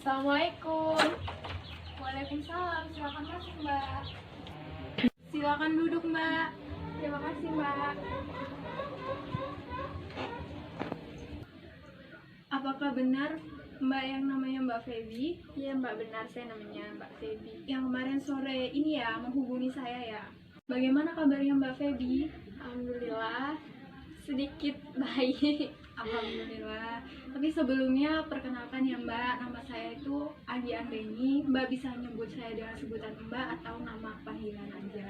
Assalamualaikum. Waalaikumsalam, silakan masuk Mbak. Silakan duduk, Mbak. Terima kasih Mbak. Apakah benar Mbak yang namanya Mbak Feby? Iya Mbak, benar, saya namanya Mbak Feby. Yang kemarin sore ini ya menghubungi saya ya. Bagaimana kabarnya Mbak Feby? Alhamdulillah, sedikit baik. Alhamdulillah. Tapi sebelumnya perkenalkan ya Mbak, nama saya itu Agi Anggeni. Mbak bisa nyebut saya dengan sebutan Mbak atau nama panggilan aja.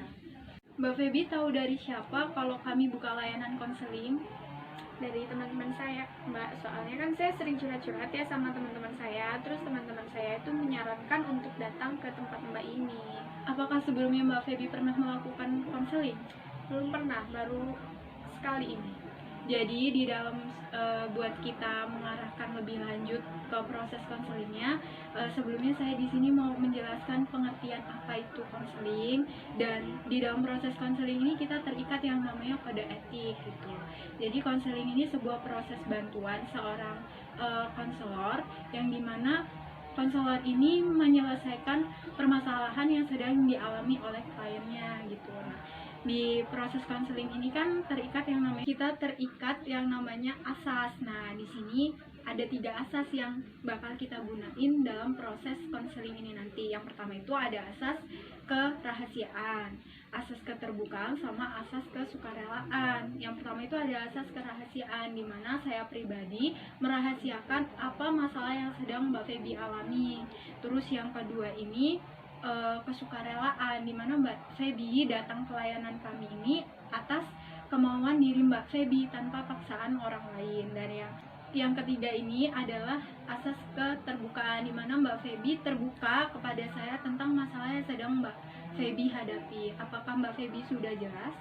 Mbak Feby tahu dari siapa kalau kami buka layanan konseling? Dari teman-teman saya Mbak, soalnya kan saya sering curhat-curhat ya sama teman-teman saya. Terus teman-teman saya itu menyarankan untuk datang ke tempat Mbak ini. Apakah sebelumnya Mbak Feby pernah melakukan konseling? Belum pernah, baru sekali ini. Jadi di dalam buat kita mengarahkan lebih lanjut ke proses konselingnya, sebelumnya saya di sini mau menjelaskan pengertian apa itu konseling, dan di dalam proses konseling ini kita terikat yang namanya kode etik gitu. Jadi konseling ini sebuah proses bantuan seorang konselor yang dimana konselor ini menyelesaikan permasalahan yang sedang dialami oleh kliennya gitu. Nah, di proses konseling ini kan kita terikat yang namanya asas. Nah, di sini ada 3 asas yang bakal kita gunain dalam proses konseling ini nanti. Yang pertama itu ada asas kerahasiaan, asas keterbukaan, sama asas kesukarelaan. Yang pertama itu ada asas kerahasiaan, di mana saya pribadi merahasiakan apa masalah yang sedang Mbak Feby alami. Terus yang kedua ini kesukarelaan, di mana Mbak Feby datang ke layanan kami ini atas kemauan diri Mbak Feby tanpa paksaan orang lain. Dan yang ketiga ini adalah asas keterbukaan, di mana Mbak Feby terbuka kepada saya tentang masalah yang sedang Mbak Feby hadapi. Apakah Mbak Feby sudah jelas?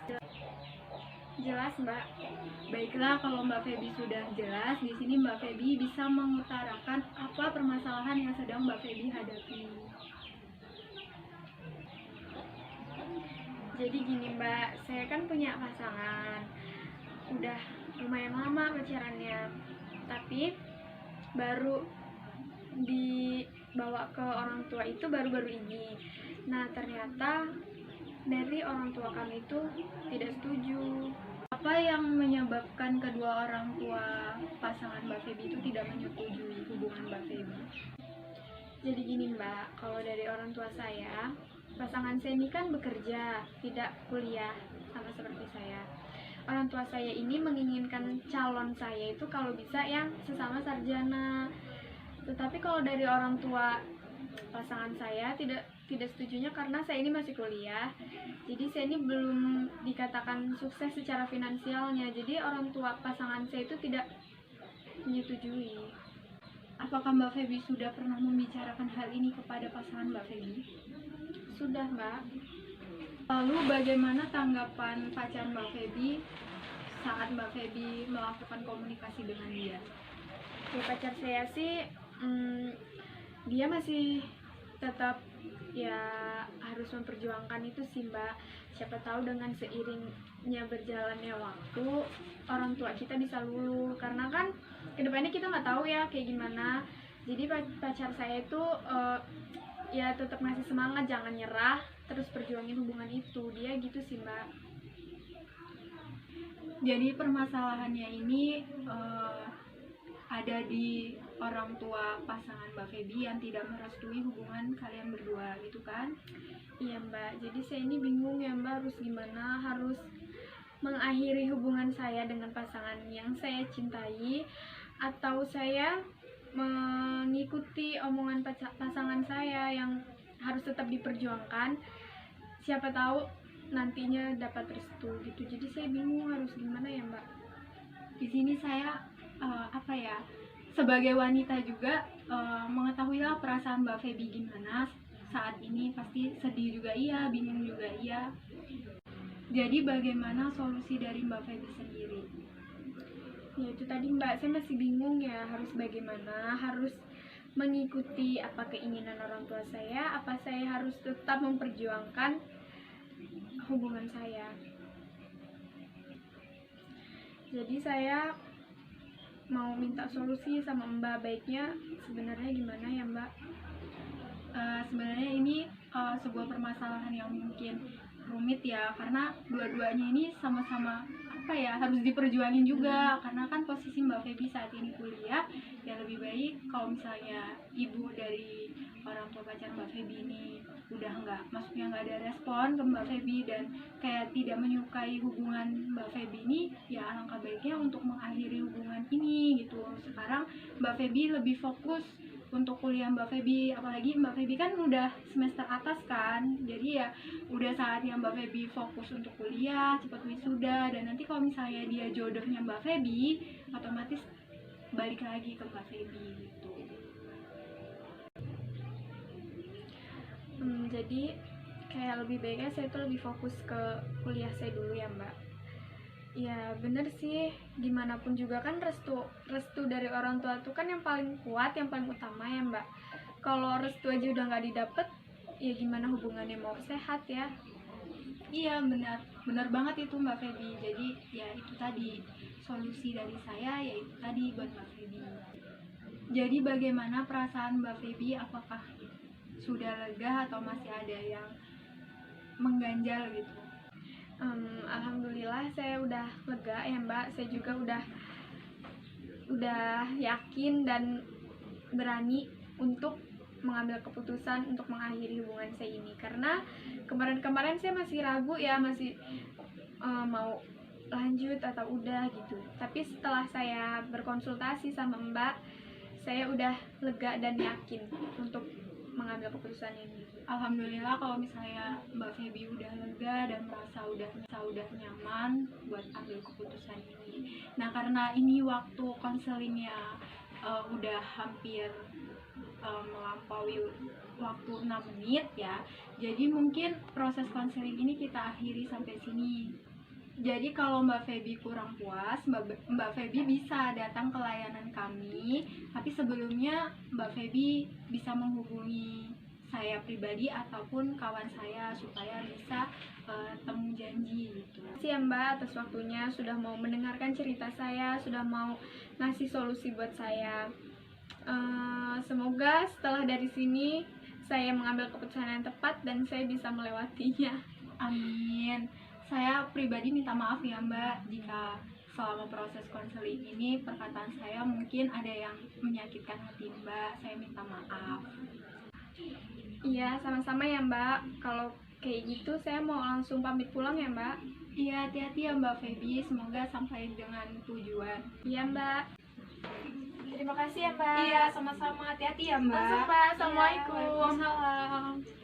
Jelas Mbak. Baiklah, kalau Mbak Feby sudah jelas, di sini Mbak Feby bisa mengutarakan apa permasalahan yang sedang Mbak Feby hadapi. Jadi gini Mbak, saya kan punya pasangan, udah lumayan lama pacarannya, tapi baru dibawa ke orang tua itu baru-baru ini. Nah, ternyata dari orang tua kami itu tidak setuju. Apa yang menyebabkan kedua orang tua pasangan Mbak Feby itu tidak menyetujui hubungan Mbak Feby? Jadi gini Mbak, kalau dari orang tua saya, pasangan saya ini kan bekerja, tidak kuliah sama seperti saya. Orang tua saya ini menginginkan calon saya itu kalau bisa yang sesama sarjana. Tetapi kalau dari orang tua pasangan saya tidak setujunya karena saya ini masih kuliah. Jadi saya ini belum dikatakan sukses secara finansialnya. Jadi orang tua pasangan saya itu tidak menyetujui. Apakah Mbak Feby sudah pernah membicarakan hal ini kepada pasangan Mbak Feby? Sudah Mbak. Lalu bagaimana tanggapan pacar Mbak Feby saat Mbak Feby melakukan komunikasi dengan dia? Ya, pacar saya sih dia masih tetap ya harus memperjuangkan itu sih Mbak. Siapa tahu dengan seiringnya berjalannya waktu orang tua kita bisa luluh, karena kan kedepannya kita nggak tahu ya kayak gimana. Jadi pacar saya itu ya tetap ngasih semangat, jangan nyerah, terus perjuangin hubungan itu, dia gitu sih Mbak. Jadi permasalahannya ini ada di orang tua pasangan Mbak Feby yang tidak merestui hubungan kalian berdua, gitu kan? Iya Mbak, jadi saya ini bingung ya Mbak, harus gimana, harus mengakhiri hubungan saya dengan pasangan yang saya cintai, atau saya mengikuti omongan pasangan saya yang harus tetap diperjuangkan, siapa tahu nantinya dapat restu gitu. Jadi saya bingung harus gimana ya Mbak. Di sini saya sebagai wanita juga mengetahuilah perasaan Mbak Feby gimana saat ini. Pasti sedih juga iya, bingung juga iya. Jadi bagaimana solusi dari Mbak Feby sendiri? Ya itu tadi Mbak, saya masih bingung ya harus bagaimana, harus mengikuti apa keinginan orang tua saya, apa saya harus tetap memperjuangkan hubungan saya. Jadi saya mau minta solusi sama Mbak, baiknya sebenarnya gimana ya Mbak? Sebenarnya ini sebuah permasalahan yang mungkin rumit ya, karena dua-duanya ini sama-sama apa ya, harus diperjuangin juga. Karena kan posisi Mbak Feby saat ini kuliah, ya lebih baik kalau misalnya ibu dari orang tua pacar Mbak Feby ini udah maksudnya nggak ada respon ke Mbak Feby dan kayak tidak menyukai hubungan Mbak Feby ini, ya alangkah baiknya untuk mengakhiri hubungan ini gitu. Sekarang Mbak Feby lebih fokus untuk kuliah Mbak Feby, apalagi Mbak Feby kan udah semester atas kan, jadi ya udah saatnya Mbak Feby fokus untuk kuliah, cepat wisuda, dan nanti kalau misalnya dia jodohnya Mbak Feby, otomatis balik lagi ke Mbak Feby gitu. Jadi kayak lebih baiknya saya tuh lebih fokus ke kuliah saya dulu ya Mbak. Ya bener sih, gimana pun juga kan restu dari orang tua tuh kan yang paling kuat, yang paling utama ya Mbak. Kalau restu aja udah nggak didapet, ya gimana hubungannya mau sehat ya? Iya benar banget itu Mbak Feby. Jadi ya itu tadi solusi dari saya, yaitu tadi buat Mbak Feby. Jadi bagaimana perasaan Mbak Feby? Apakah sudah lega atau masih ada yang mengganjal gitu? Alhamdulillah saya udah lega ya Mbak. Saya juga udah yakin dan berani untuk mengambil keputusan untuk mengakhiri hubungan saya ini, karena kemarin saya masih ragu ya, masih mau lanjut atau udah gitu. Tapi setelah saya berkonsultasi sama Mbak, saya udah lega dan yakin untuk mengambil keputusan ini. Alhamdulillah kalau misalnya Mbak Feby udah lega dan merasa udah nyaman buat ambil keputusan ini. Nah karena ini waktu konselingnya udah hampir melampaui waktu 6 menit ya, jadi mungkin proses konseling ini kita akhiri sampai sini. Jadi kalau Mbak Feby kurang puas, Mbak Feby bisa datang ke layanan kami, tapi sebelumnya Mbak Feby bisa menghubungi saya pribadi ataupun kawan saya supaya bisa temu janji gitu. Terima kasih ya Mbak atas waktunya, sudah mau mendengarkan cerita saya, sudah mau ngasih solusi buat saya. Semoga setelah dari sini saya mengambil keputusan yang tepat dan saya bisa melewatinya. Amin. Saya pribadi minta maaf ya Mbak jika selama proses konseling ini perkataan saya mungkin ada yang menyakitkan hati Mbak. Saya minta maaf. Iya, sama-sama ya Mbak. Kalau kayak gitu saya mau langsung pamit pulang ya Mbak. Iya, hati-hati ya Mbak Feby. Semoga sampai dengan tujuan. Iya Mbak. Terima kasih ya Mbak. Iya, sama-sama. Hati-hati ya Mbak. Masuk Pak. Assalamualaikum. Waalaikumsalam.